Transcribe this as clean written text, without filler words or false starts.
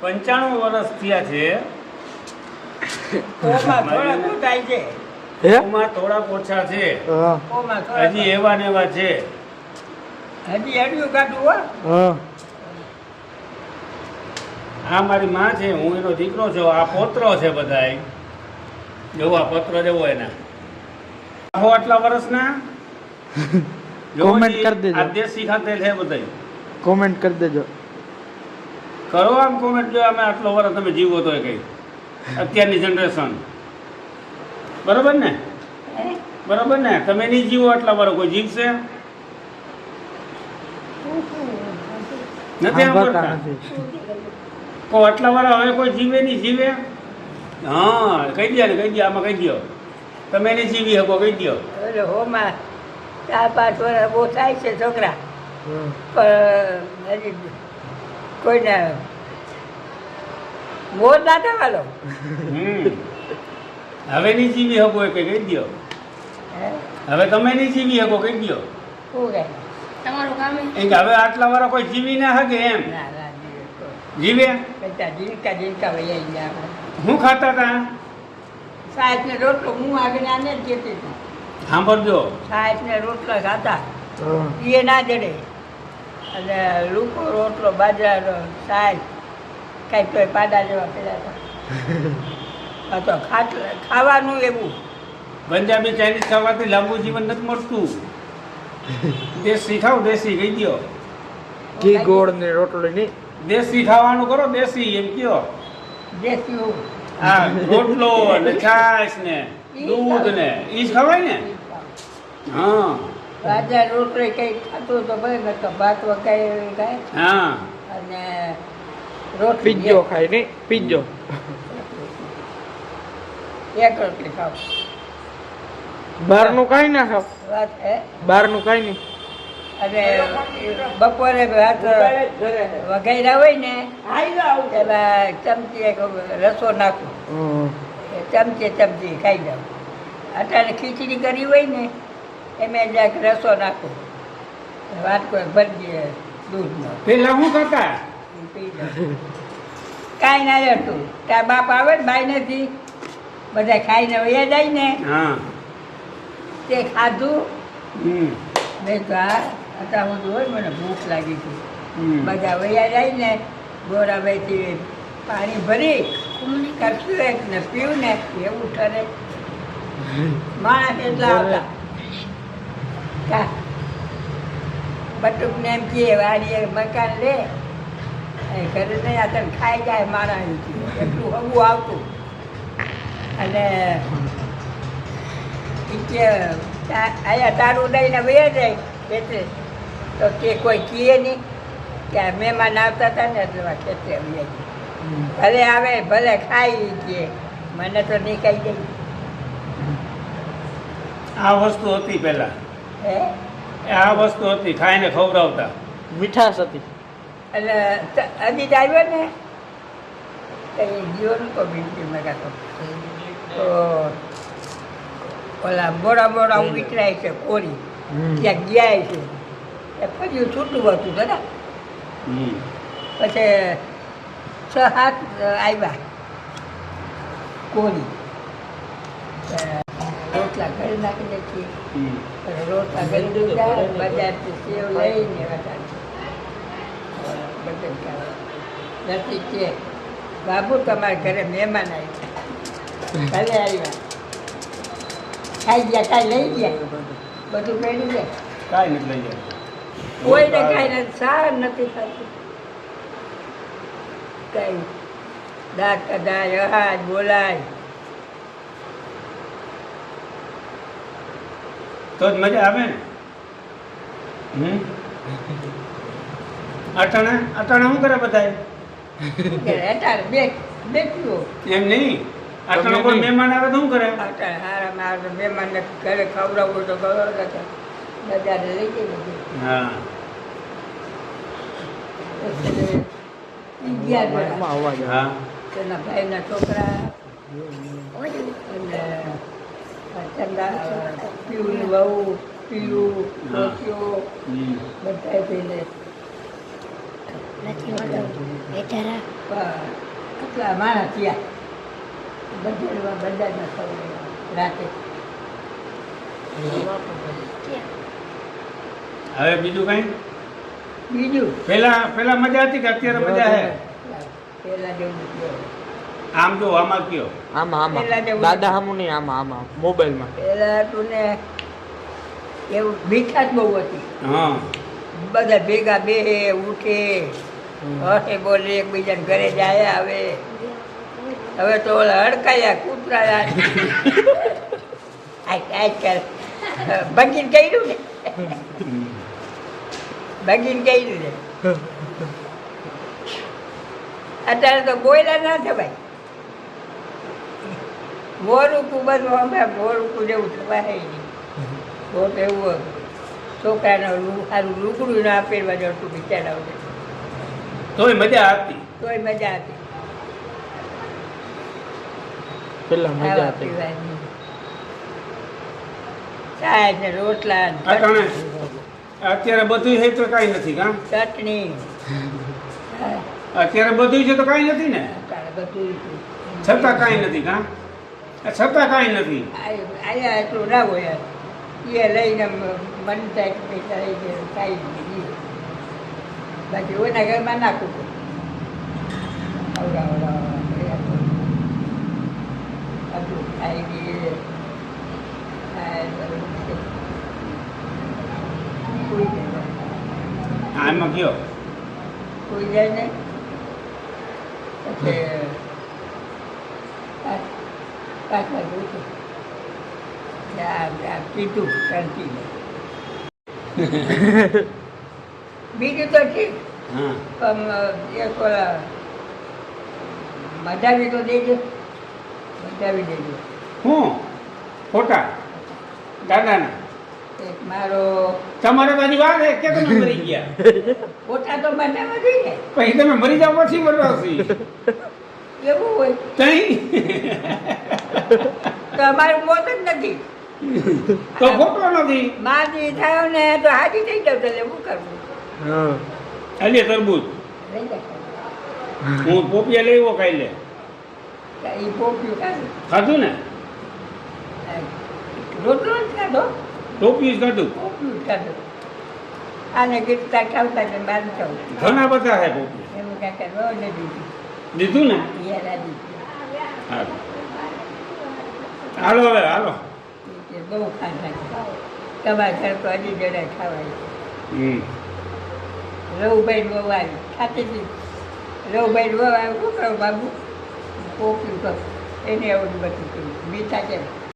95 વર્ષ થયા છે. ઓમાં થોડા ગોટાય છે. ઓમાં થોડા ઓછા છે. ઓમાં થોડા હજી એવા ને એવા છે. હજી અડિયું કાઢું હો. આ મારી માં છે, હું એનો દીકરો છું. આ પોત્રો છે બધાય. જોવો આ પત્ર જેવો એના. આહો આટલા વર્ષના કોમેન્ટ કરી દેજો. આ દેશી ખાતે છે બધાય. કોમેન્ટ કરી દેજો. કરો આમ કોમેન્ટ, જો અમે આટલો વર્ષ તમે જીવો તો કઈ અત્યારની જનરેશન. બરોબર ને? બરોબર ને? તમે નહીં જીવો આટલા વર્ષ, કોઈ જીવશે નથી? સાંભળતા કો આટલા વર્ષ હવે કોઈ જીવે નહીં? જીવે? હા, કહી દે ને, કહી દે. આમાં કહી દો, તમે નહીં જીવી શકો, કહી દો. એટલે હોમાં 4-5 વર્ષ બહુ થાય છે છોકરા, પણ હજી કોઈને મોર ના થવાનો. હવે નહીં જીવી શકો એ કહી દો. હવે તમે નહીં જીવી શકો, કહી દો. શું કહે? તમારું કામ એ કે હવે આટલા વર્ષ કોઈ જીવી ના શકે એમ. ના ના જીવે કોઈ. જીવે? બધા જીનકા વૈયા ગયા આપણે. શું ખાતા હતા? સાહેબ ને રોટલો હું આગળ આને જ કહેતી હતી. સાંભળજો, સાહેબ ને રોટલો ખાતા એ ના જડે, અને લૂકો રોટલો બાજરાનો સાહેબ કાંઈ તોય પાડા જેવા પેલા હતા. તો ખાવાનું એવું. પંજાબી ચાઇનીઝ ખાવાથી લાંબુ જીવન નથી મળતું. દેશી ખાવ, દેશી કહી દો. ઘી ગોળ ને રોટલી ની. દેશી ખાવાનું કરો, દેશી એમ કયો. દેશી હા, રોટલો ને છાશ ને દૂધ ને ઈ જ ખવાય ને. હા બાજરા રોટલો કંઈ ખાતું તો ભલે નતો, ભાત વગાય ખાય હા. અને રોટલી પીઝો ખાય ને, પીઝો. એક રોટલી ખાવ. બહારનું કાંઈ ના ખાવ. વાત હે. બહારનું કાંઈ નહીં. અને બપોરે ભાત વઘાર્યા હોય ને એમાં ચમચી એક રસો નાખું, ચમચી ખાઈ જાઉં. અત્યારે ખીચડી કરી હોય ને એમાં જરાક રસો નાખું, વાટકો ભરી દઈએ દૂધનો, પેલા શું કરતા? પી જાઉં. કાંઈ ના જતું. ત્યાં બાપ આવે ને બાઈ નથી, બધા ખાઈને વયા જાય ને હા. તે ખાધું. હમ. મેં તો આ અત્યારે હું હોય મને ભૂખ લાગી હતી. હમ. બધા વયા જાય ને ગોરાભાઈથી પાણી ભરી કરશું એક ને પીવું ને એવું ઠરે. માણસ એટલા આવતા કા બટુકને એમ કહે વાડીએ મકાન લે, ઘરે નહીં આ તને ખાઈ જાય માણસ, એટલું હવું આવતું. અને કે અહીંયા તારું દઈને વયા જાય એટલે તો કે કોઈ કહે નહીં કે મહેમાન આવતા હતા ને એટલે ખેતરે વયા જાય. ભલે આવે ભલે ખાઈ કે મને તો નહીં ખાઈ જાય. આ વસ્તુ હતી પેલા. હે આ વસ્તુ હતી, ખાઈને ખવડાવતા. મીઠાશ હતી. એટલે હજી જ આવ્યો ને તો એ જીવન તો બિલકુલ મગાતો તો ઓલા મોડા વિચરાય છે કોરી ત્યાં ગયા છે એ પછી છૂટું હતું બરાબર. પછી 6-7 આવ્યા કોરી, રોટલા ઘરે નાખી દે છીએ. રોટલા ઘરે દીધા, બજારથી સેવ લઈને નથી કે બાબુ તમારા ઘરે મહેમાન આવ્યા, ભલે આવ્યા, ખાઈ ગયા, કાંઈ લઈ ગયા, બધું મેળવી ગયા, કાંઈ નથી લઈ જાય. કોઈને કાંઈ નથી, સાર નથી થતું કાંઈ. દાંત કદાય અહાજ બોલાય તો જ મજા આવે ને. અટાણા શું કરે બધાય? અત્યારે બેઠ્યું એમ નહીં, અટાણા કોઈ મહેમાન આવે તો શું કરે? અત્યારે હારામાં આવે તો મહેમાનને ઘરે ખવડાવવું તો બજારે લઈ જઈ બધું. હા. માઇકમાં અવાજ આવે. હા. તેના ભાઈના છોકરા અને પીવું વહુ પીવું રોટીઓ હમ. બધા થઈને નથી હોતો બેચારા આટલા માણસ થયા બધામાં ખવડાવ્યા રાતે. હવે બીજું કઈ બીજું પેલા મજા હતી કે અત્યારે મજા હે? પેલા જેવું થયું. આમ જો આમાં કયો આમાં પેલા આમાં જેવું દાદા સામું નહીં આમાં મોબાઈલમાં. પેલા હતું ને એવું મીઠાશ બહુ હતી. હા બધા ભેગા બેહે ઉઠે હસે બોલે એકબીજાને ઘરે જાય આવે. હવે તો ઓલા હડકાયા કૂતરા ભગીન કર્યું ને ભગીન કર્યું ને અત્યારે તો બોયલા ના થવાય. મોરુકું બધું હમણાં મોરુકું જેવું થવાય નહીં. બહુ તો એવું છોકરાને સારું લુગડું ના પહેરવા જતું બિચારાઓને તોય મજા હતી. તોય મજા હતી. પેલા મજા ખાવા હતી. પીવાની ચા ને રોટલા ને અટાણે અત્યારે બધું છે તો કાંઈ નથી કા? ચટણી અત્યારે બધું છે તો કાંઈ નથી ને? અત્યારે બધું છતાં કાંઈ નથી કા? છતાં કાંઈ નથી. અહીંયા એટલું ના હોય એ લઈને મન થાય કે પૈસા લઈ જાય કાંઈ નહીં. બાકી ઓના ઘરમાં નાખું બધું ખાઈ ગઈ આમાં કયો કોઈ જાય ને પછી પાંચ વાગે ઉઠું કીધું કરતી બીજું તો ઠીક હા પણ એક ઓલા મજાવી તો દેજો મજાવી દેજો. હું ખોટા દાદાના એક મારો તમારે તો હજી વાર છે કે તમે મરી ગયા? ફોટા તો બનાવવા જોઈએ પછી તમે મરી જાવ પછી મરવાશી એવું હોય તઈ તો અમારું મોત જ નથી. તો ખોટો નથી. માજી થયો ને તો હાજી થઈ જાવ એટલે શું કરવું હા અલે તરબૂચ લઈ જાય હું પોપિયા લેવો ખાઈ લે. એ પોપ્યું કાઢું ખાધું ને? રોટલો જ કાઢો ટોપિયું જ ખાધું. પોપ્યું જ કાઢો. આને ગીતતા ખાવતા ને બાર ખાવ ઘણા બધા છે પોપિયા. એનું કાંઈ રોજ દીધું દીધું ને? યાર દીધું હાલો હાલો હવે હાલો. એ બહુ ખાધા તમારા ઘર તો હજી જરા ખાવાય. હમ રવુભાઈ બહુ આવી ખાતી હતી. રવુભાઈ બહુ આવ્યું શું કરો બાબુ પોપ્યું કર એને એવું બધું કર્યું મીઠા કેમ